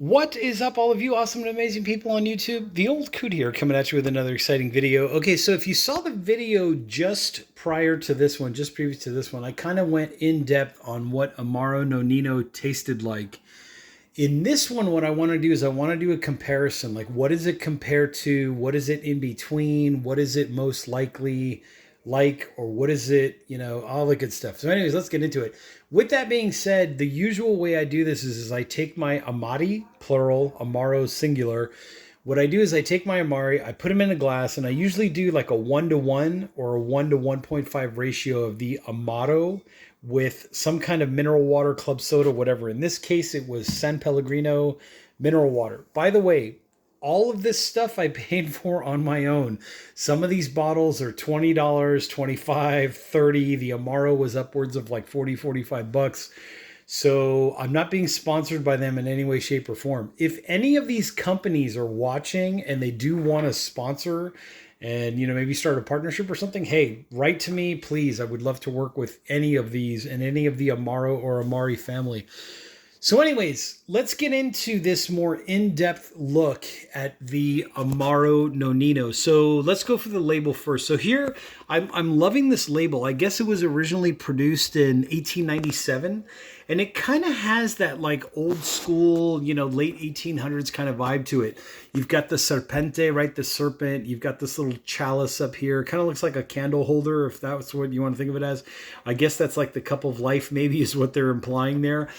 What is up, all of you awesome and amazing people on YouTube? The old Coot here coming at you with another exciting video. Okay, so if you saw the video just prior to this one, just previous to this one, I kind of went in depth on what Amaro Nonino tasted like. In this one, what I want to do is I want to do a comparison. Like, what does it compare to? What is it in between? What is it most likely like? Or what is it, all the good stuff. So anyways, let's get into it. With that being said, the usual way I do this is I take my Amari, plural, Amaro, singular. What I do is I take my Amari, I put them in a glass, and I usually do like a 1-to-1 or a 1-to-1.5 ratio of the Amaro with some kind of mineral water, club soda, whatever. In this case, it was San Pellegrino mineral water. By the way, all of this stuff I paid for on my own. Some of these bottles are $20, $25, $30. The Amaro was upwards of like $40, $45. So I'm not being sponsored by them in any way, shape, or form. If any of these companies are watching and they do want to sponsor and, maybe start a partnership or something, hey, write to me, please. I would love to work with any of these and any of the Amaro or Amari family. So anyways, let's get into this more in-depth look at the Amaro Nonino. So let's go for the label first. So here, I'm loving this label. I guess it was originally produced in 1897, and it kind of has that like old school, late 1800s kind of vibe to it. You've got the serpente, right? The serpent. You've got this little chalice up here. Kind of looks like a candle holder, if that's what you want to think of it as. I guess that's like the cup of life, maybe, is what they're implying there.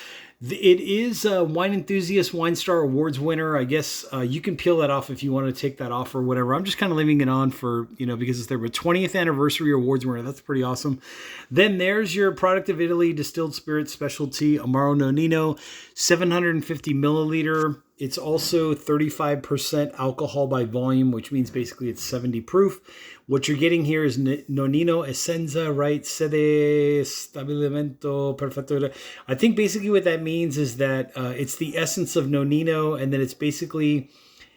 It is a Wine Enthusiast Wine Star Awards winner. I guess you can peel that off if you want to take that off or whatever. I'm just kind of leaving it on for, because it's their 20th anniversary awards winner. That's pretty awesome. Then there's your product of Italy, distilled spirit specialty, Amaro Nonino, 750 milliliter. It's also 35% alcohol by volume, which means basically it's 70 proof. What you're getting here is Nonino Essenza, right? Sede Stabilimento Perfetto. I think basically what that means is that it's the essence of Nonino, and then it's basically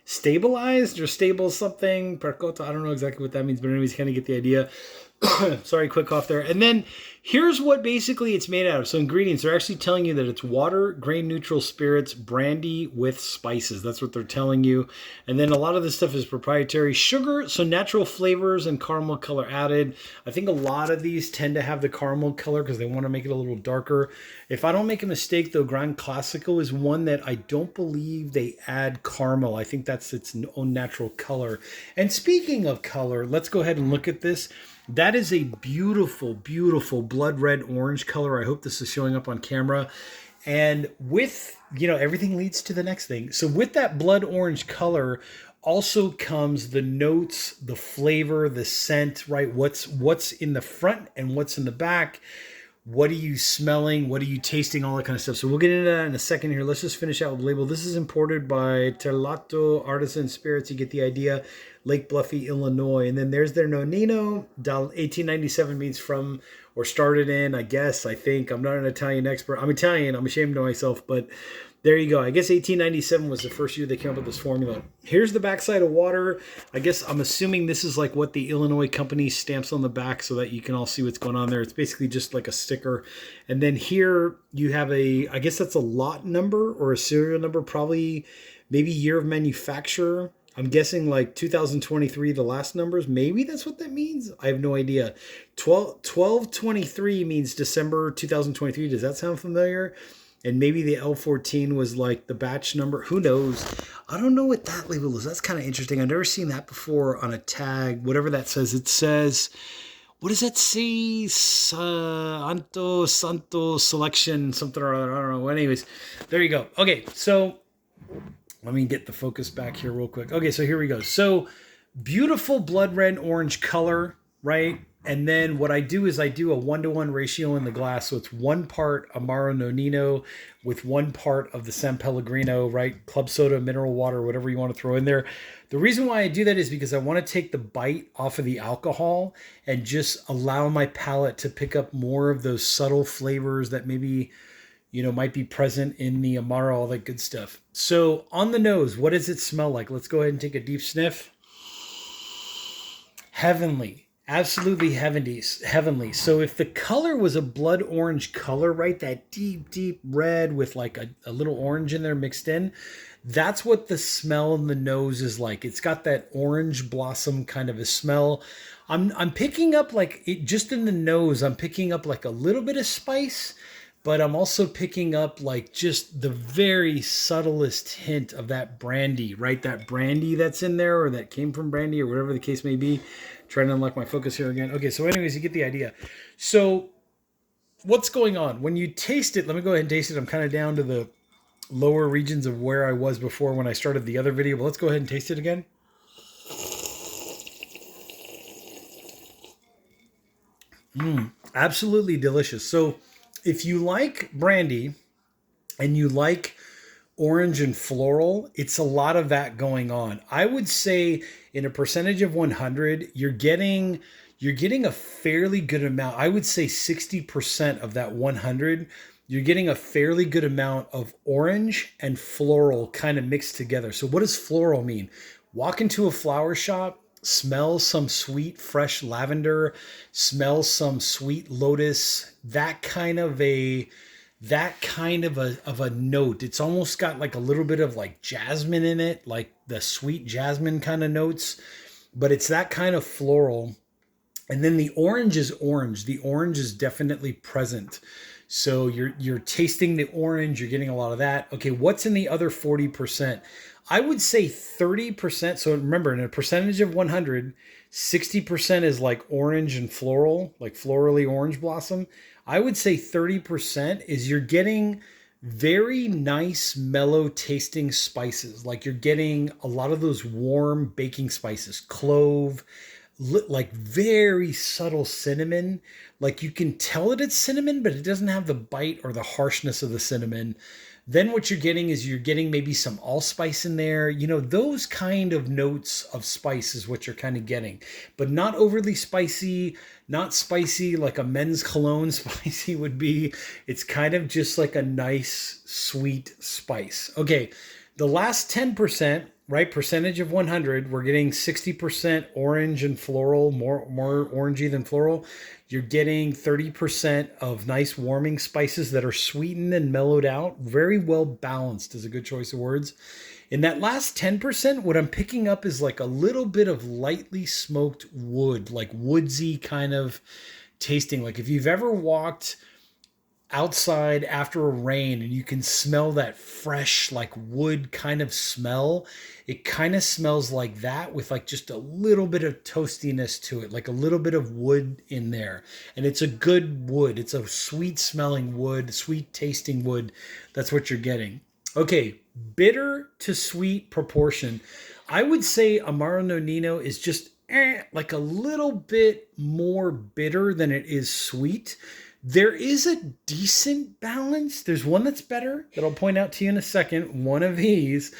stabilized or stable something. Percotto, I don't know exactly what that means, but anyways, kind of get the idea. Sorry, quick cough there. And then here's what basically it's made out of. So ingredients, they're actually telling you that it's water, grain neutral spirits, brandy with spices. That's what they're telling you. And then a lot of this stuff is proprietary. Sugar, so natural flavors and caramel color added. I think a lot of these tend to have the caramel color because they want to make it a little darker. If I don't make a mistake, though, Gran Classico is one that I don't believe they add caramel. I think that's its own natural color. And speaking of color, let's go ahead and look at this. That is a beautiful, beautiful blood red orange color. I hope this is showing up on camera. And with, everything leads to the next thing. So with that blood orange color also comes the notes, the flavor, the scent, right? What's in the front and what's in the back. What are you smelling? What are you tasting? All that kind of stuff. So we'll get into that in a second here. Let's just finish out with the label. This is imported by Terlato Artisan Spirits. You get the idea. Lake Bluffy, Illinois. And then there's their Nonino. 1897 means from or started in, I guess, I think. I'm not an Italian expert. I'm Italian. I'm ashamed of myself. But there you go. I guess 1897 was the first year they came up with this formula. Here's the backside of water. I guess I'm assuming this is like what the Illinois company stamps on the back so that you can all see what's going on there. It's basically just like a sticker. And then here you have I guess that's a lot number or a serial number, probably maybe year of manufacture. I'm guessing like 2023, the last numbers. Maybe that's what that means. I have no idea. 1223 means December 2023. Does that sound familiar? And maybe the L14 was like the batch number. Who knows? I don't know what that label is. That's kind of interesting. I've never seen that before on a tag. Whatever that says. It says, what does that say? Santo Selection, something or other. I don't know. Anyways, there you go. Okay, so let me get the focus back here real quick. Okay, so here we go. So beautiful blood red orange color, right? And then what I do is I do a 1-to-1 ratio in the glass. So it's 1 part Amaro Nonino with 1 part of the San Pellegrino, right? Club soda, mineral water, whatever you want to throw in there. The reason why I do that is because I want to take the bite off of the alcohol and just allow my palate to pick up more of those subtle flavors that maybe, might be present in the Amaro, all that good stuff. So on the nose, what does it smell like? Let's go ahead and take a deep sniff. Heavenly. Absolutely heavenly. Heavenly. So if the color was a blood orange color, right, that deep, deep red with like a little orange in there mixed in, that's what the smell in the nose is like. It's got that orange blossom kind of a smell. I'm picking up like it just in the nose. I'm picking up like a little bit of spice, but I'm also picking up like just the very subtlest hint of that brandy, right? That brandy that's in there or that came from brandy or whatever the case may be. Trying to unlock my focus here again. Okay, so anyways, you get the idea. So what's going on? When you taste it, let me go ahead and taste it. I'm kind of down to the lower regions of where I was before when I started the other video, but let's go ahead and taste it again. Absolutely delicious. So if you like brandy and you like orange and floral, it's a lot of that going on. I would say in a percentage of 100, you're getting a fairly good amount. I would say 60% of that 100, you're getting a fairly good amount of orange and floral kind of mixed together. So what does floral mean? Walk into a flower shop, smell some sweet fresh lavender, smell some sweet lotus, that kind of a note. It's almost got like a little bit of like jasmine in it, like the sweet jasmine kind of notes, but it's that kind of floral. And then the orange is orange. The orange is definitely present. So you're tasting the orange, you're getting a lot of that. Okay, what's in the other 40%? I would say 30%. So remember, in a percentage of 100, 60% is like orange and floral, like florally orange blossom. I would say 30% is you're getting very nice, mellow tasting spices. Like you're getting a lot of those warm baking spices, clove, like very subtle cinnamon. Like you can tell that it's cinnamon, but it doesn't have the bite or the harshness of the cinnamon. Then what you're getting is you're getting maybe some allspice in there. You know, those kind of notes of spice is what you're kind of getting, but not overly spicy, not spicy like a men's cologne spicy would be. It's kind of just like a nice, sweet spice. Okay, the last 10%, right, percentage of 100, we're getting 60% orange and floral, more orangey than floral. You're getting 30% of nice warming spices that are sweetened and mellowed out. Very well balanced is a good choice of words. In that last 10%, what I'm picking up is like a little bit of lightly smoked wood, like woodsy kind of tasting. Like if you've ever walked outside after a rain and you can smell that fresh like wood kind of smell, it kind of smells like that with like just a little bit of toastiness to it, like a little bit of wood in there. And it's a good wood, it's a sweet smelling wood, sweet tasting wood. That's what you're getting. Okay, bitter to sweet proportion. I would say Amaro Nonino is just like a little bit more bitter than it is sweet. There is a decent balance. There's one that's better that I'll point out to you in a second, one of these.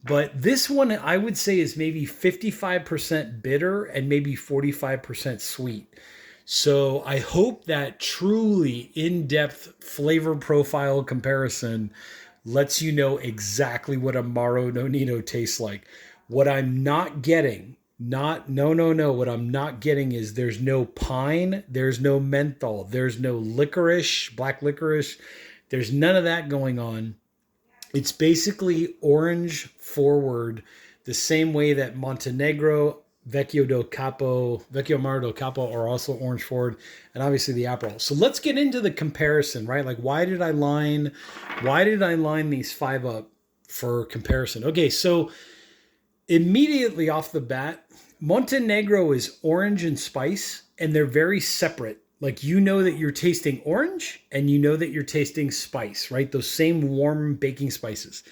But this one I would say is maybe 55% bitter and maybe 45% sweet. So I hope that truly in-depth flavor profile comparison lets you know exactly what Amaro Nonino tastes like. What I'm not getting, what I'm not getting is there's no pine, there's no menthol, there's no licorice, black licorice. There's none of that going on. It's basically orange forward, the same way that Montenegro, Vecchio Amaro del Capo are also orange forward, and obviously the Aperol. So let's get into the comparison, right? Like why did I line these five up for comparison? Okay, so immediately off the bat, Montenegro is orange and spice, and they're very separate. Like you know that you're tasting orange and you know that you're tasting spice, right? Those same warm baking spices.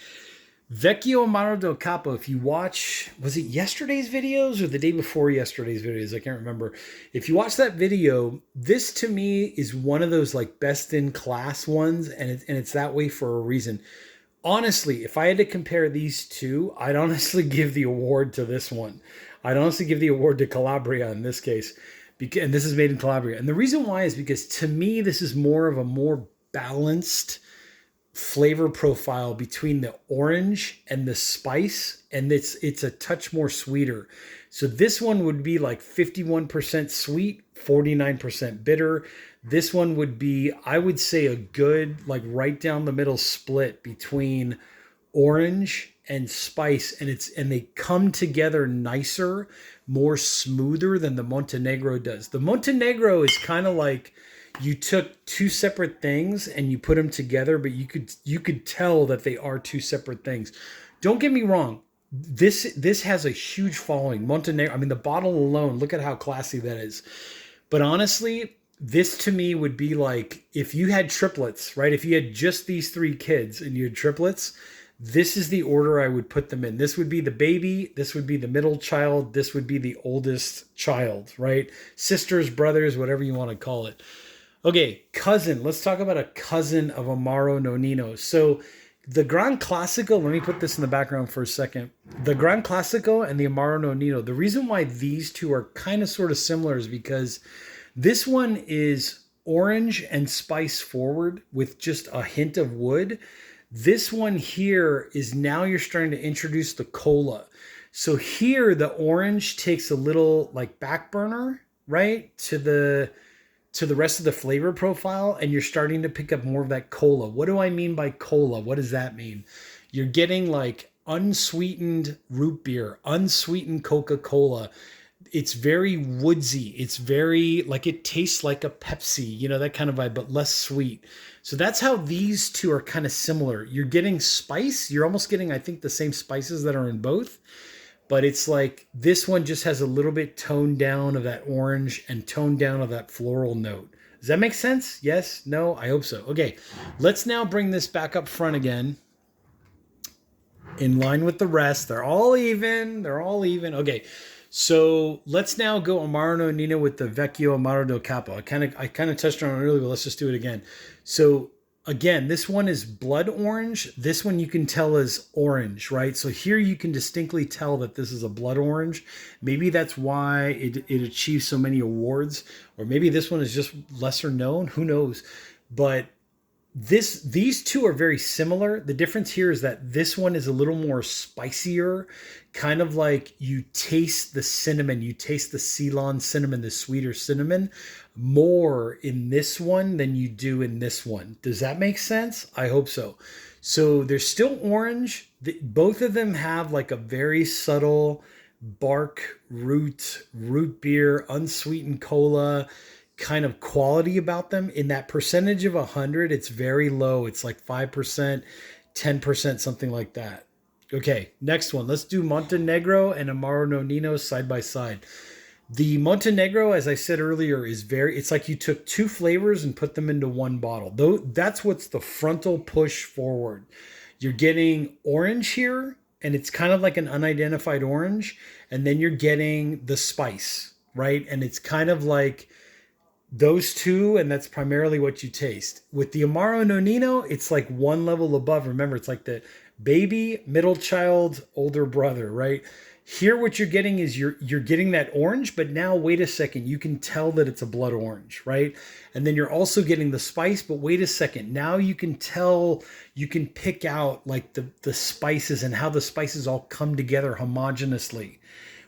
Vecchio Amaro del Capo, if you watch, was it yesterday's videos or the day before yesterday's videos? I can't remember. If you watch that video, this to me is one of those like best in class ones, and it's that way for a reason. Honestly, if I had to compare these two, I'd honestly give the award to this one. I'd honestly give the award to Calabria in this case. And this is made in Calabria. And the reason why is because to me, this is more of a more balanced flavor profile between the orange and the spice, and it's a touch more sweeter. So this one would be like 51% sweet, 49% bitter. This one would be, I would say, a good like right down the middle split between orange and spice, and they come together nicer, more smoother than the Montenegro does. The Montenegro is kind of like you took two separate things and you put them together, but you could tell that they are two separate things. Don't get me wrong. This has a huge following. Montenegro, I mean, the bottle alone, look at how classy that is. But honestly, this to me would be like if you had triplets, right? If you had just these three kids and you had triplets, this is the order I would put them in. This would be the baby, this would be the middle child, this would be the oldest child, right? Sisters, brothers, whatever you want to call it. Okay, cousin. Let's talk about a cousin of Amaro Nonino. So the Gran Classico, let me put this in the background for a second. The Gran Classico and the Amaro Nonino, the reason why these two are kind of sort of similar is because this one is orange and spice forward with just a hint of wood. This one here is now you're starting to introduce the cola. So here the orange takes a little like back burner, right, to the rest of the flavor profile, and you're starting to pick up more of that cola. What do I mean by cola? What does that mean? You're getting like unsweetened root beer, unsweetened Coca-Cola. It's very woodsy. It's very like it tastes like a Pepsi, you know, that kind of vibe, but less sweet. So that's how these two are kind of similar. You're getting spice. You're almost getting, I think, the same spices that are in both. But it's like this one just has a little bit toned down of that orange and toned down of that floral note. Does that make sense? Yes? No? I hope so. Okay, let's now bring this back up front again. In line with the rest. They're all even. They're all even. Okay, so let's now go Amaro Nonino with the Vecchio Amaro del Capo. I kind of touched on it earlier, but let's just do it again. So again, this one is blood orange. This one you can tell is orange, right? So here you can distinctly tell that this is a blood orange. Maybe that's why it achieves so many awards, or maybe this one is just lesser known. Who knows? But these two are very similar. The difference here is that this one is a little more spicier, kind of like you taste the cinnamon, you taste the Ceylon cinnamon, the sweeter cinnamon, more in this one than you do in this one. Does that make sense? I hope so. So they're still orange. Both of them have like a very subtle bark, root beer, unsweetened cola kind of quality about them. In that percentage of 100, it's very low. It's like 5%, 10%, something like that. Okay, next one. Let's do Montenegro and Amaro Nonino side by side. The Montenegro, as I said earlier, is it's like you took two flavors and put them into one bottle. Though that's what's the frontal push forward. You're getting orange here, and it's kind of like an unidentified orange, and then you're getting the spice, right? And it's kind of like those two, and that's primarily what you taste. With the Amaro Nonino, it's like one level above. Remember, it's like the baby, middle child, older brother, right? Here, what you're getting is you're getting that orange, but now wait a second, you can tell that it's a blood orange, right? And then you're also getting the spice, but wait a second, now you can tell, you can pick out like the spices and how the spices all come together homogeneously,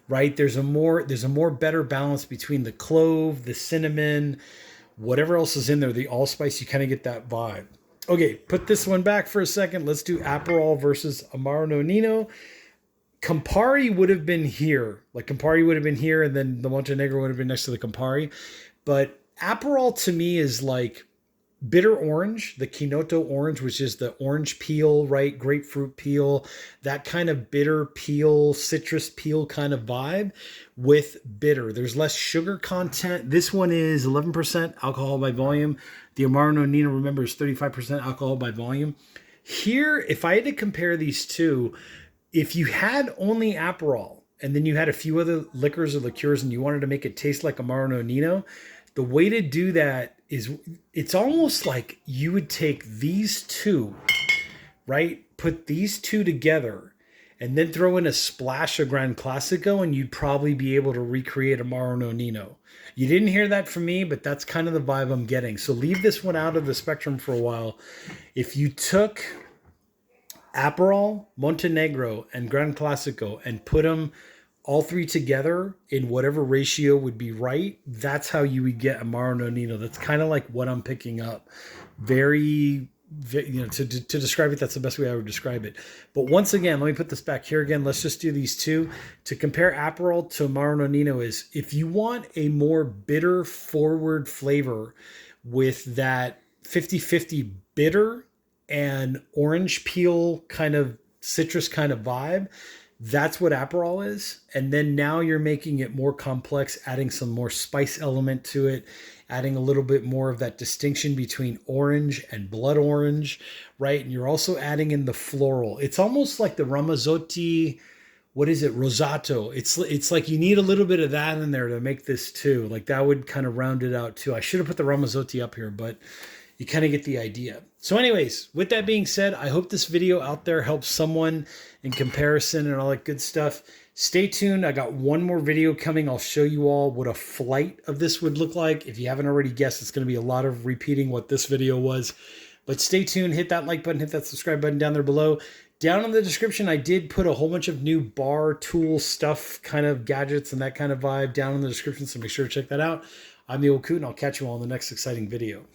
right? There's a more better balance between the clove, the cinnamon, whatever else is in there, the allspice. You kind of get that vibe. Okay, put this one back for a second. Let's do Aperol versus Amaro Nonino. Campari would have been here. Like Campari would have been here, and then the Montenegro would have been next to the Campari. But Aperol to me is like bitter orange, the Kinoto orange, which is the orange peel, right? Grapefruit peel, that kind of bitter peel, citrus peel kind of vibe with bitter. There's less sugar content. This one is 11% alcohol by volume. The Amaro Nonino, remember, is 35% alcohol by volume. Here, if I had to compare these two, if you had only Aperol and then you had a few other liquors or liqueurs and you wanted to make it taste like Amaro Nonino, the way to do that is it's almost like you would take these two, right? Put these two together and then throw in a splash of Gran Classico, and you'd probably be able to recreate Amaro Nonino. You didn't hear that from me, but that's kind of the vibe I'm getting. So leave this one out of the spectrum for a while. If you took Aperol, Montenegro, and Gran Classico and put them all three together in whatever ratio would be right, that's how you would get Amaro Nonino. That's kind of like what I'm picking up. Very, to describe it, that's the best way I would describe it. But once again, let me put this back here again. Let's just do these two. To compare Aperol to Amaro Nonino is, if you want a more bitter forward flavor with that 50-50 bitter and orange peel kind of citrus kind of vibe, that's what Aperol is. And then now you're making it more complex, adding some more spice element to it, adding a little bit more of that distinction between orange and blood orange, right? And you're also adding in the floral. It's almost like the Ramazzotti, what is it, Rosato. It's like you need a little bit of that in there to make this too. Like that would kind of round it out too. I should have put the Ramazzotti up here, but you kind of get the idea. So anyways, with that being said, I hope this video out there helps someone in comparison and all that good stuff. Stay tuned. I got one more video coming. I'll show you all what a flight of this would look like. If you haven't already guessed, it's going to be a lot of repeating what this video was. But stay tuned. Hit that like button. Hit that subscribe button down there below. Down in the description, I did put a whole bunch of new bar tool stuff, kind of gadgets and that kind of vibe down in the description. So make sure to check that out. I'm the Old Coot, and I'll catch you all in the next exciting video.